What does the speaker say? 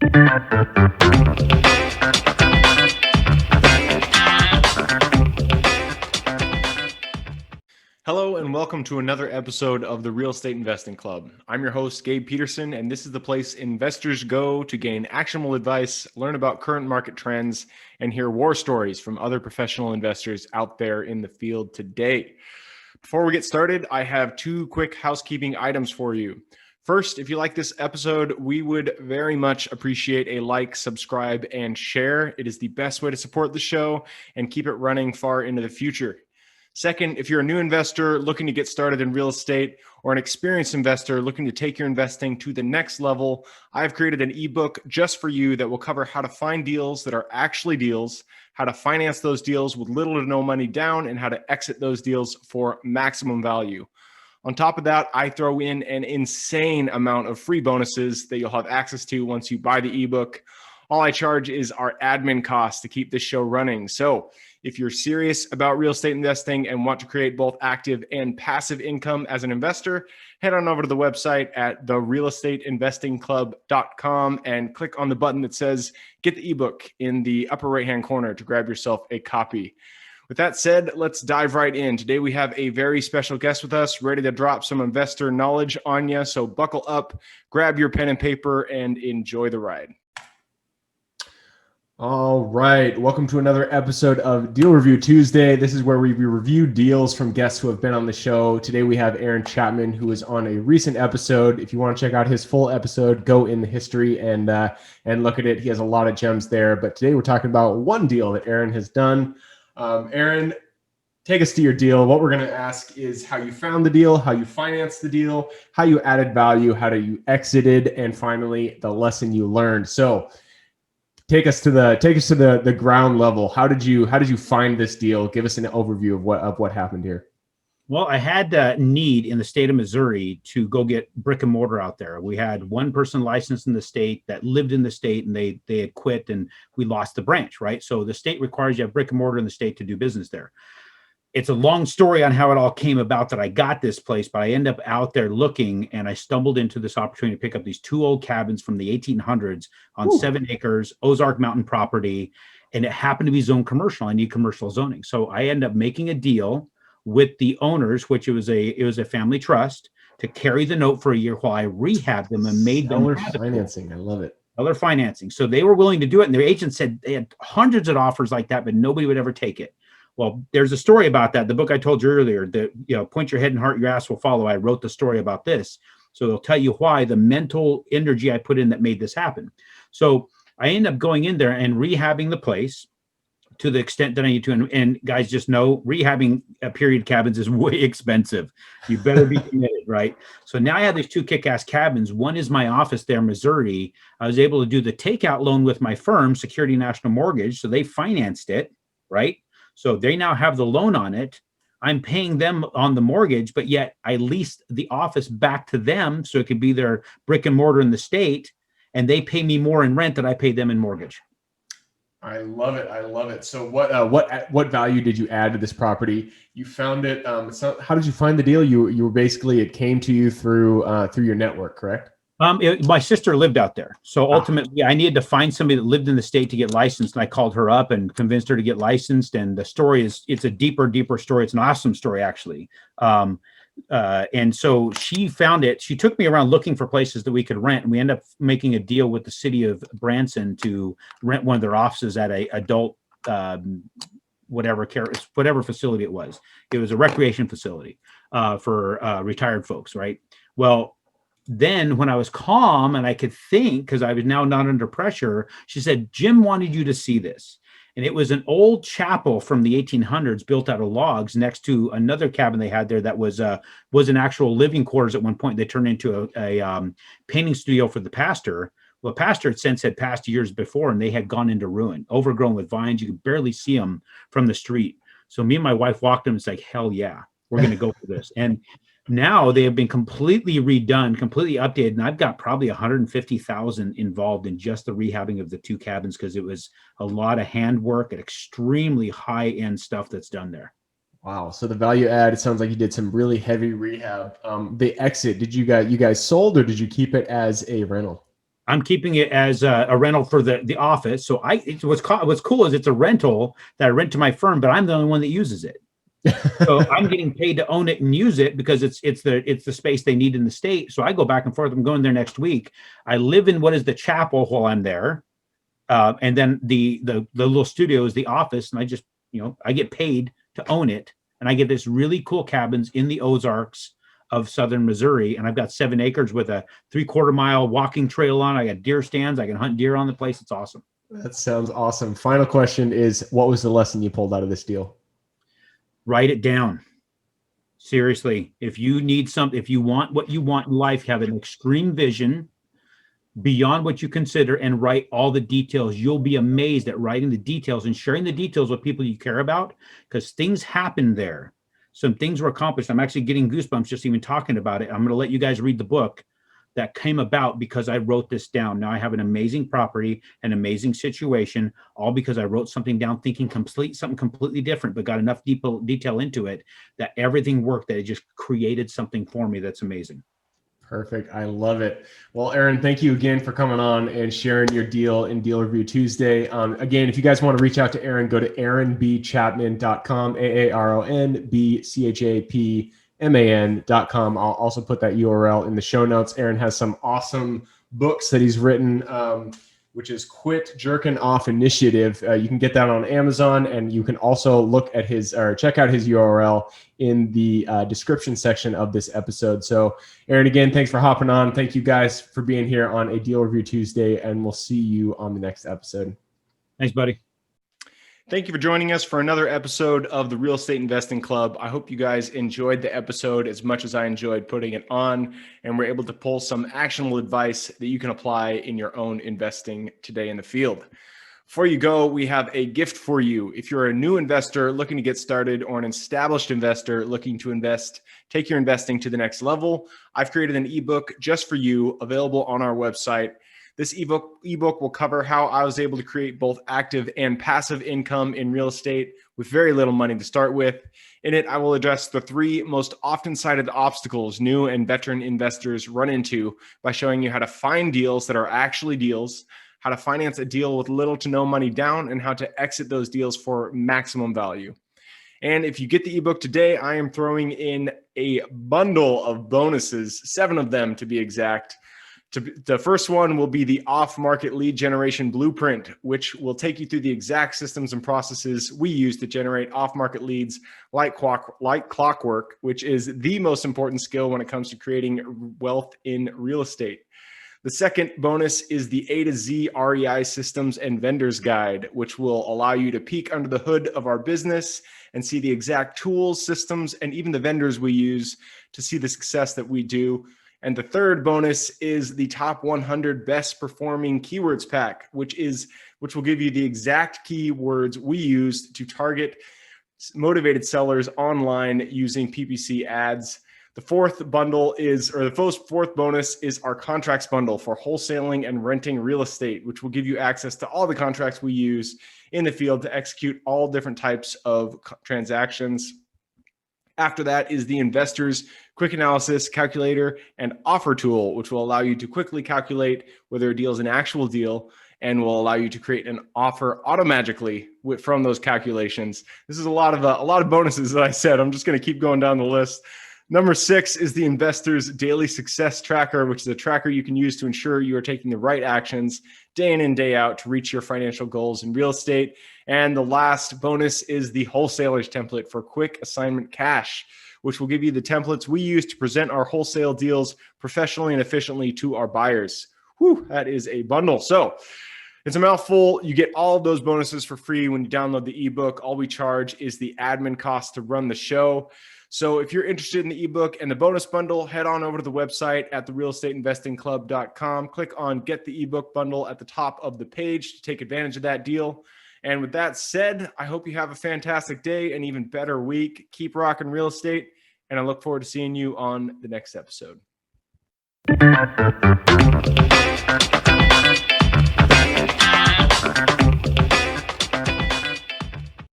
Hello and welcome to another episode of the Real Estate Investing Club. I'm your host, Gabe Peterson, and this is the place investors go to gain actionable advice, learn about current market trends, and hear war stories from other professional investors out there in the field today. Before we get started, I have two quick housekeeping items for you. First, if you like this episode, we would very much appreciate a like, subscribe, and share. It is the best way to support the show and keep it running far into the future. Second, if you're a new investor looking to get started in real estate or an experienced investor looking to take your investing to the next level, I've created an ebook just for you that will cover how to find deals that are actually deals, how to finance those deals with little to no money down, and how to exit those deals for maximum value. On top of that, I throw in an insane amount of free bonuses that you'll have access to once you buy the ebook. All I charge is our admin costs to keep this show running. So if you're serious about real estate investing and want to create both active and passive income as an investor, head on over to the website at therealestateinvestingclub.com and click on the button that says get the ebook in the upper right-hand corner to grab yourself a copy. With that said, let's dive right in. Today we have a very special guest with us, ready to drop some investor knowledge on you. So buckle up, grab your pen and paper, and enjoy the ride. All right. Welcome to another episode of Deal Review Tuesday. This is where we review deals from guests who have been on the show. Today we have Aaron Chapman, who was on a recent episode. If you want to check out his full episode, go in the history and look at it. He has a lot of gems there. But today we're talking about one deal that Aaron has done. Aaron, take us to your deal. What we're going to ask is how you found the deal, how you financed the deal, how you added value, how you exited, and finally the lesson you learned. So Take us to the ground level. How did you find this deal? Give us an overview of what happened here. Well, I had a need in the state of Missouri to go get brick and mortar out there. We had one person licensed in the state that lived in the state, and they had quit, and we lost the branch, right? So the state requires you have brick and mortar in the state to do business there. It's a long story on how it all came about that I got this place, but I end up out there looking, and I stumbled into this opportunity to pick up these two old cabins from the 1800s on 7 acres, Ozark Mountain property, and it happened to be zoned commercial. I need commercial zoning. So I end up making a deal with the owners, which it was a family trust, to carry the note for a year while I rehabbed them and made them financing. I love it. Seller financing. So they were willing to do it, and their agent said they had hundreds of offers like that, but nobody would ever take it. Well, there's a story about that. The book I told you earlier, that point your head and heart, your ass will follow. I wrote the story about this. So they'll tell you why, the mental energy I put in that made this happen. So I end up going in there and rehabbing the place to the extent that I need to. And guys, just know rehabbing period cabins is way expensive. You better be committed, right? So now I have these two kick-ass cabins. One is my office there in Missouri. I was able to do the takeout loan with my firm, Security National Mortgage. So they financed it, right? So they now have the loan on it. I'm paying them on the mortgage, but yet I leased the office back to them so it could be their brick and mortar in the state, and they pay me more in rent than I pay them in mortgage. I love it. I love it. So what value did you add to this property? You found it. How did you find the deal? You were basically, it came to you through your network, correct? My sister lived out there. So ultimately I needed to find somebody that lived in the state to get licensed. And I called her up and convinced her to get licensed. And the story it's a deeper story. It's an awesome story, actually. And so she found it. She took me around looking for places that we could rent. And we ended up making a deal with the city of Branson to rent one of their offices at a adult, whatever facility it was. It was a recreation facility for retired folks, right? Well, then when I was calm and I could think, because I was now not under pressure, she said, Jim wanted you to see this. And it was an old chapel from the 1800s built out of logs next to another cabin they had there that was an actual living quarters at one point. They turned into a painting studio for the pastor. Well, the pastor had passed years before, and they had gone into ruin, overgrown with vines. You could barely see them from the street. So me and my wife walked in and was like, hell yeah, we're going to go for this. And now they have been completely redone, completely updated. And I've got probably $150,000 involved in just the rehabbing of the two cabins, because it was a lot of handwork and extremely high-end stuff that's done there. Wow. So the value add, it sounds like you did some really heavy rehab. The exit, did you guys sold, or did you keep it as a rental? I'm keeping it as a rental for the office. So what's cool is it's a rental that I rent to my firm, but I'm the only one that uses it. So I'm getting paid to own it and use it because it's the space they need in the state. So I go back and forth. I'm going there next week. I live in what is the chapel while I'm there, and then the little studio is the office, and I just I get paid to own it, and I get this really cool cabins in the Ozarks of southern Missouri, and I've got 7 acres with a 3/4 mile walking trail on. I got deer stands. I can hunt deer on the place. It's awesome. That sounds awesome. Final question is, what was the lesson you pulled out of this deal? Write it down. Seriously, if you want what you want in life, have an extreme vision beyond what you consider and write all the details. You'll be amazed at writing the details and sharing the details with people you care about, because things happen there. Some things were accomplished. I'm actually getting goosebumps just even talking about it. I'm going to let you guys read the book that came about because I wrote this down. Now I have an amazing property, an amazing situation, all because I wrote something down thinking something completely different, but got enough detail into it that everything worked, that it just created something for me that's amazing. Perfect. I love it. Well, Aaron, thank you again for coming on and sharing your deal in Deal Review Tuesday. Again, if you guys want to reach out to Aaron, go to aaronbchapman.com, AARONBCHAPMAN.com. I'll also put that URL in the show notes. Aaron has some awesome books that he's written, which is Quit Jerking Off Initiative. You can get that on Amazon, and you can also check out his URL in the description section of this episode. So Aaron, again, thanks for hopping on. Thank you guys for being here on a Deal Review Tuesday, and we'll see you on the next episode. Thanks, buddy. Thank you for joining us for another episode of the Real Estate Investing Club. I hope you guys enjoyed the episode as much as I enjoyed putting it on, and we're able to pull some actionable advice that you can apply in your own investing today in the field. Before you go, we have a gift for you. If you're a new investor looking to get started, or an established investor looking to take your investing to the next level, I've created an ebook just for you, available on our website. This ebook will cover how I was able to create both active and passive income in real estate with very little money to start with. In it, I will address the 3 most often cited obstacles new and veteran investors run into by showing you how to find deals that are actually deals, how to finance a deal with little to no money down, and how to exit those deals for maximum value. And if you get the ebook today, I am throwing in a bundle of bonuses, 7 of them to be exact. The first one will be the off-market lead generation blueprint, which will take you through the exact systems and processes we use to generate off-market leads like clockwork, which is the most important skill when it comes to creating wealth in real estate. The second bonus is the A to Z REI systems and vendors guide, which will allow you to peek under the hood of our business and see the exact tools, systems, and even the vendors we use to see the success that we do. And the third bonus is the top 100 best performing keywords pack, which will give you the exact keywords we use to target motivated sellers online using PPC ads. The fourth bonus is our contracts bundle for wholesaling and renting real estate, which will give you access to all the contracts we use in the field to execute all different types of transactions. After that is the Investors Quick Analysis Calculator and Offer Tool, which will allow you to quickly calculate whether a deal is an actual deal and will allow you to create an offer automatically from those calculations. This is a lot of bonuses that I said. I'm just going to keep going down the list. Number 6 is the Investors Daily Success Tracker, which is a tracker you can use to ensure you are taking the right actions day in and day out to reach your financial goals in real estate. And the last bonus is the Wholesalers Template for Quick Assignment Cash, which will give you the templates we use to present our wholesale deals professionally and efficiently to our buyers. Whew, that is a bundle. So it's a mouthful. You get all of those bonuses for free when you download the ebook. All we charge is the admin cost to run the show. So if you're interested in the ebook and the bonus bundle, head on over to the website at therealestateinvestingclub.com. Click on Get the Ebook Bundle at the top of the page to take advantage of that deal. And with that said, I hope you have a fantastic day and even better week. Keep rocking real estate, and I look forward to seeing you on the next episode.